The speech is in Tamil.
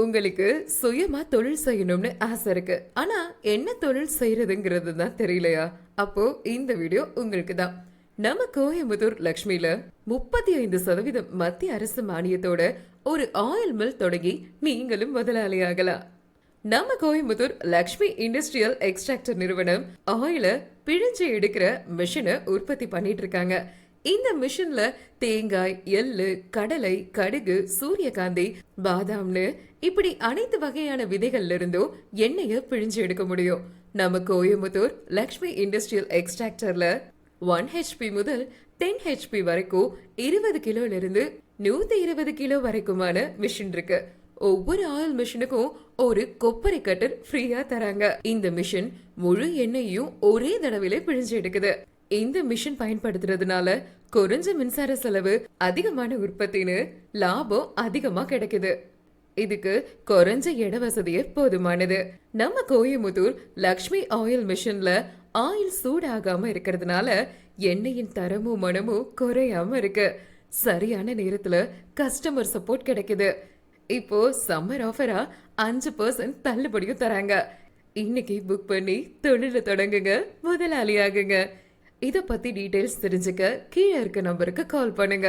உங்களுக்கு சுயமா தொழில் செய்யணும்னு ஆசை இருக்கு. ஆனா என்ன தொழில் செய்யறதுங்கிறது தான் தெரியலையா? அப்போ இந்த வீடியோ உங்களுக்கு தான். நம்ம கோயம்புத்தூர் லக்ஷ்மியில 35% மத்திய அரசு மானியத்தோட ஒரு ஆயில் மில் தொடங்கி நீங்களும் முதலாளியாகலாம். நம்ம கோயம்புத்தூர் லக்ஷ்மி இண்டஸ்ட்ரியல் எக்ஸ்ட்ராக்டர் நிறுவனம் ஆயில பிழிஞ்சு எடுக்கிற மிஷினை உற்பத்தி பண்ணிட்டு இருக்காங்க. இந்த மிஷின்ல தேங்காய், எள்ளு, கடலை, கடுகு, சூரியகாந்தி, பாதாம்னு இப்படி அனைத்து வகையான விதைகள்ல இருந்தும் எண்ணெய பிழிஞ்சு எடுக்க முடியும். நம்ம கோயம்புத்தூர் லக்ஷ்மி இண்டஸ்ட்ரியல் எக்ஸ்ட்ராக்டர்ல 1 ஹெச்பி முதல் 10 ஹெச்பி வரைக்கும் 20 கிலோல இருந்து 120 கிலோ வரைக்குமான மிஷின் இருக்கு. ஒவ்வொரு ஆயில் மிஷினுக்கும் ஒரு கொப்பரை கட்டர் ஃப்ரீயா தராங்க. இந்த மிஷின் முழு எண்ணெயையும் ஒரே தடவையில பிழிஞ்சு எடுக்குது. இந்த மிஷின் பயன்படுத்துறதுனால குறைஞ்ச மின்சார செலவு, அதிகமான உற்பத்தின்னு லாபம் அதிகமா கிடைக்குது. இதுக்கு குறைஞ்ச இட வசதியே போதுமானது. நம்ம கோயம்புத்தூர் லக்ஷ்மி ஆயில் மிஷின்ல ஆயில் சூடாகாம இருக்கிறதுனால எண்ணெயின் தரமும் மனமும் குறையாம இருக்கு. சரியான நேரத்துல கஸ்டமர் சப்போர்ட் கிடைக்குது. இப்போ சம்மர் ஆஃபரா 5% தள்ளுபடியும் தராங்க. இன்னைக்கு புக் பண்ணி தொழில தொடங்குங்க, முதலாளி ஆகுங்க. இத பத்தி டீடைல்ஸ் தெரிஞ்சுக்க கீழே இருக்க நம்பருக்கு கால் பண்ணுங்க.